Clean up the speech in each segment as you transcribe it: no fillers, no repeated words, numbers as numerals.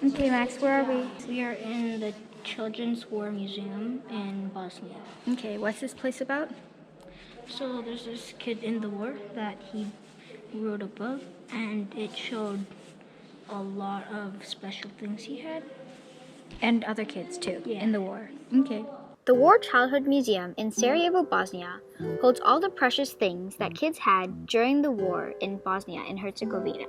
Okay, Max, where are we? We are in the Children's War Museum in Bosnia. Okay, what's this place about? So there's this kid in the war that he wrote a book, and it showed a lot of special things he had. And other kids too, Yeah. in the war. Okay. The War Childhood Museum in Sarajevo, Bosnia, holds all the precious things that kids had during the war in Bosnia and Herzegovina.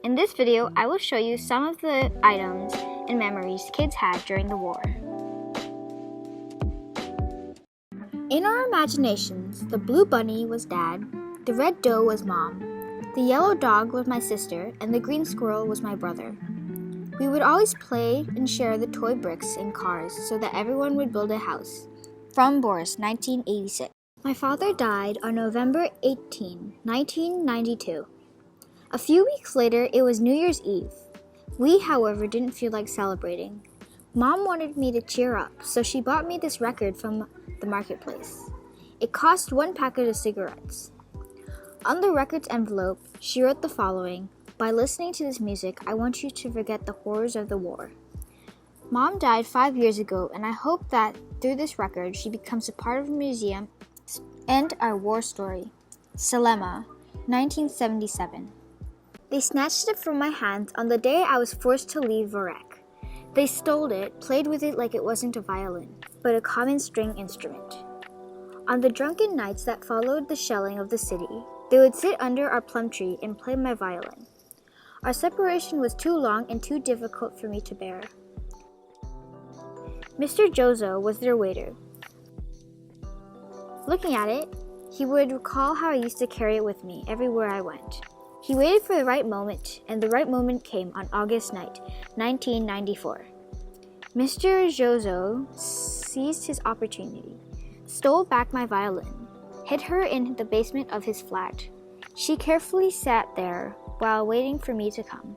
In this video, I will show you some of the items and memories kids had during the war. In our imaginations, the blue bunny was Dad, the red doe was Mom, the yellow dog was my sister, and the green squirrel was my brother. We would always play and share the toy bricks and cars so that everyone would build a house. From Boris, 1986. My father died on November 18, 1992. A few weeks later, it was New Year's Eve. We, however, didn't feel like celebrating. Mom wanted me to cheer up, so she bought me this record from the marketplace. It cost 1 packet of cigarettes. On the record's envelope, she wrote the following: "By listening to this music, I want you to forget the horrors of the war." Mom died 5 years ago, and I hope that through this record, she becomes a part of the museum and our war story. Selema, 1977. They snatched it from my hands on the day I was forced to leave Varek. They stole it, played with it like it wasn't a violin, but a common string instrument. On the drunken nights that followed the shelling of the city, they would sit under our plum tree and play my violin. Our separation was too long and too difficult for me to bear. Mr. Jozo was their waiter. Looking at it, he would recall how I used to carry it with me everywhere I went. He waited for the right moment, and the right moment came on August night, 1994. Mr. Jozo seized his opportunity, stole back my violin, hid her in the basement of his flat. She carefully sat there while waiting for me to come.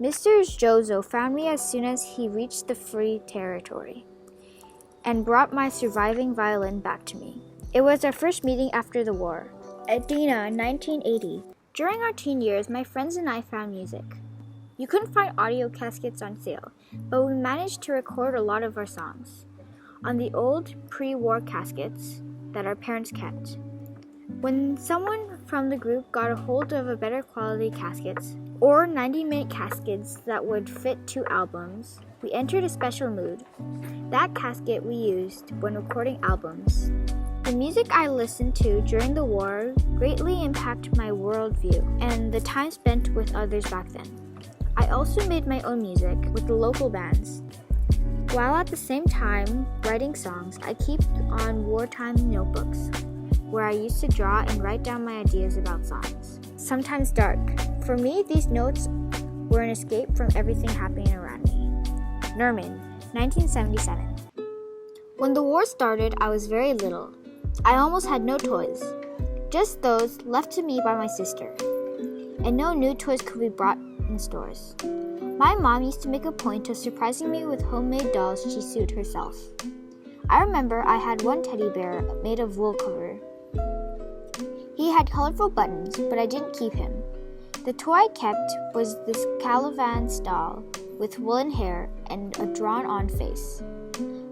Mr. Jozo found me as soon as he reached the free territory and brought my surviving violin back to me. It was our first meeting after the war. Edina, 1980. During our teen years, my friends and I found music. You couldn't find audio cassettes on sale, but we managed to record a lot of our songs on the old pre-war cassettes that our parents kept. When someone from the group got a hold of a better quality cassettes or 90-minute cassettes that would fit 2 albums, we entered a special mood. That casket we used when recording albums. The music I listened to during the war greatly impacted my worldview and the time spent with others back then. I also made my own music with the local bands. While at the same time writing songs, I keep on wartime notebooks, where I used to draw and write down my ideas about songs. Sometimes dark. For me, these notes were an escape from everything happening around me. Nerman, 1977. When the war started, I was very little. I almost had no toys, just those left to me by my sister, and no new toys could be bought in stores. My mom used to make a point of surprising me with homemade dolls she sewed herself. I remember I had one teddy bear made of wool cover. He had colorful buttons, but I didn't keep him. The toy I kept was this Calavan's doll with woolen hair and a drawn-on face.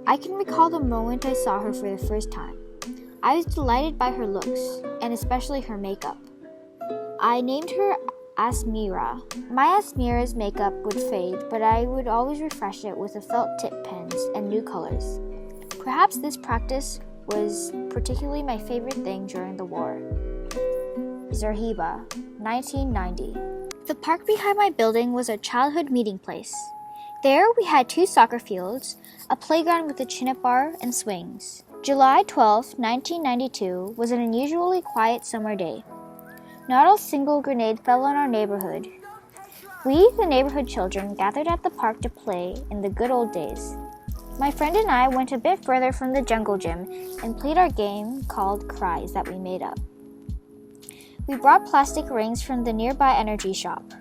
I can recall the moment I saw her for the first time. I was delighted by her looks, and especially her makeup. I named her Asmira. My Asmira's makeup would fade, but I would always refresh it with a felt tip pens and new colors. Perhaps this practice was particularly my favorite thing during the war. Zarhiba, 1990. The park behind my building was our childhood meeting place. There we had 2 soccer fields, a playground with a chin-up bar and swings. July 12, 1992 was an unusually quiet summer day. Not a single grenade fell on our neighborhood. We, the neighborhood children, gathered at the park to play in the good old days. My friend and I went a bit further from the jungle gym and played our game called Cries that we made up. We brought plastic rings from the nearby energy shop,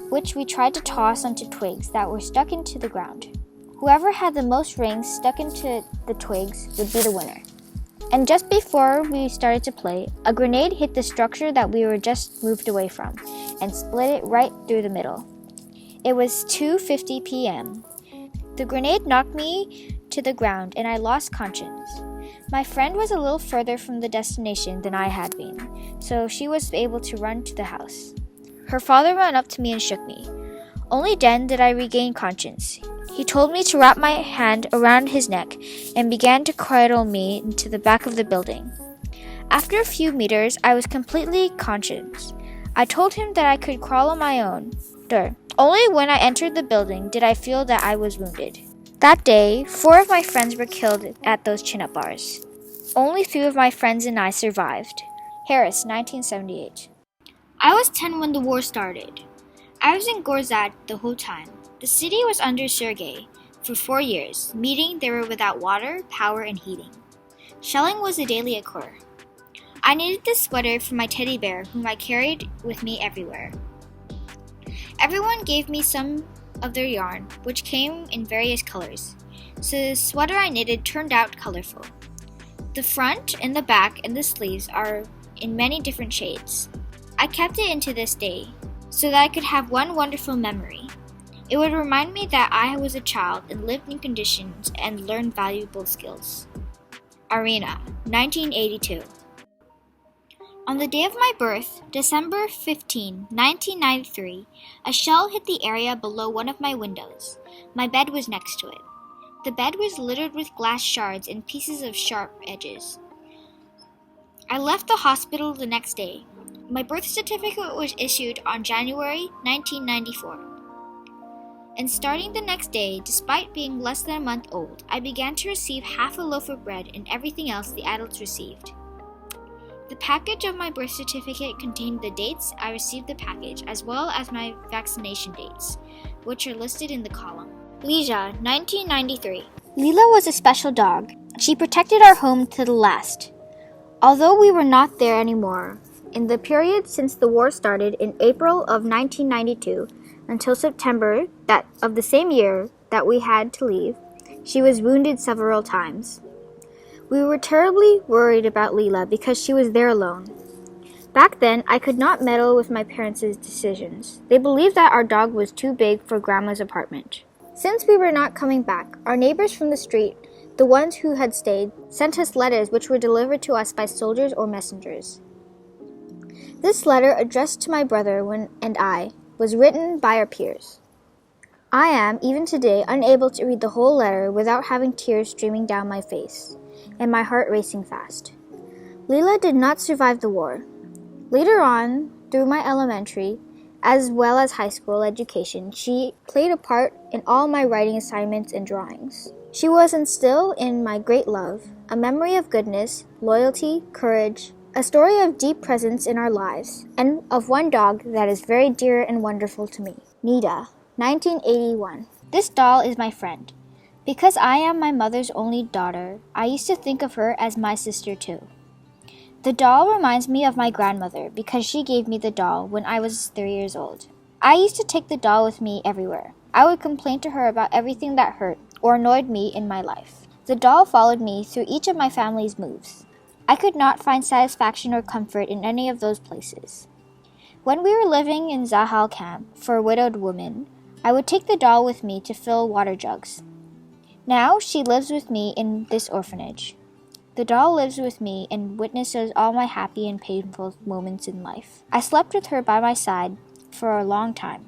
which we tried to toss onto twigs that were stuck into the ground. Whoever had the most rings stuck into the twigs would be the winner. And just before we started to play, a grenade hit the structure that we were just moved away from and split it right through the middle. It was 2:50 p.m. The grenade knocked me to the ground and I lost conscience. My friend was a little further from the destination than I had been, so she was able to run to the house. Her father ran up to me and shook me. Only then did I regain conscience. He told me to wrap my hand around his neck and began to cradle me into the back of the building. After a few meters, I was completely conscious. I told him that I could crawl on my own. Only when I entered the building did I feel that I was wounded. That day, 4 of my friends were killed at those chin-up bars. Only 3 of my friends and I survived. Harris, 1978. I was 10 when the war started. I was in Gorzad the whole time. The city was under Sergei for 4 years, meaning they were without water, power, and heating. Shelling was a daily occur. I needed this sweater for my teddy bear, whom I carried with me everywhere. Everyone gave me some of their yarn, which came in various colors, so the sweater I knitted turned out colorful. The front and the back and the sleeves are in many different shades. I kept it into this day, so that I could have one wonderful memory. It would remind me that I was a child and lived in conditions and learned valuable skills. Arena, 1982. On the day of my birth, December 15, 1993, a shell hit the area below one of my windows. My bed was next to it. The bed was littered with glass shards and pieces of sharp edges. I left the hospital the next day. My birth certificate was issued on January 1994. And starting the next day, despite being less than a month old, I began to receive half a loaf of bread and everything else the adults received. The package of my birth certificate contained the dates I received the package, as well as my vaccination dates, which are listed in the column. Leisha, 1993. Leela was a special dog. She protected our home to the last. Although we were not there anymore, in the period since the war started in April of 1992 until September of the same year that we had to leave, she was wounded several times. We were terribly worried about Leela because she was there alone. Back then, I could not meddle with my parents' decisions. They believed that our dog was too big for Grandma's apartment. Since we were not coming back, our neighbors from the street, the ones who had stayed, sent us letters which were delivered to us by soldiers or messengers. This letter, addressed to my brother and I, was written by our peers. I am, even today, unable to read the whole letter without having tears streaming down my face and my heart racing fast. Leela did not survive the war. Later on, through my elementary, as well as high school education, she played a part in all my writing assignments and drawings. She was instilled in my great love, a memory of goodness, loyalty, courage, a story of deep presence in our lives, and of one dog that is very dear and wonderful to me. Nida, 1981. This doll is my friend. Because I am my mother's only daughter, I used to think of her as my sister too. The doll reminds me of my grandmother because she gave me the doll when I was 3 years old. I used to take the doll with me everywhere. I would complain to her about everything that hurt or annoyed me in my life. The doll followed me through each of my family's moves. I could not find satisfaction or comfort in any of those places. When we were living in Zahal camp for widowed women, I would take the doll with me to fill water jugs. Now she lives with me in this orphanage. The doll lives with me and witnesses all my happy and painful moments in life. I slept with her by my side for a long time.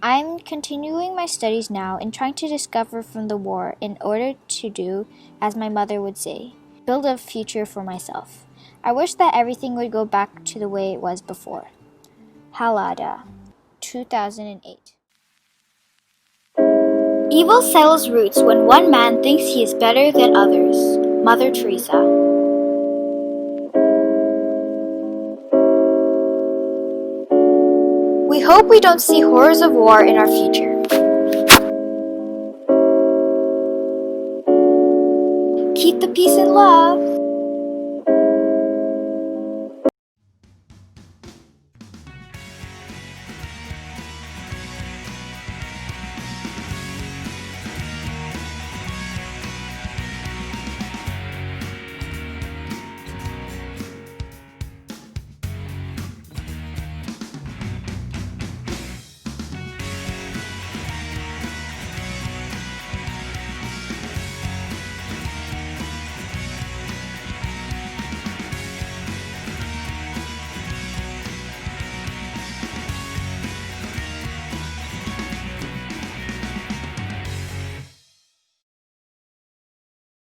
I am continuing my studies now and trying to discover from the war in order to do, as my mother would say, build a future for myself. I wish that everything would go back to the way it was before. Halada, 2008. Evil settles roots when one man thinks he is better than others. Mother Teresa. We hope we don't see horrors of war in our future. Keep the peace and love.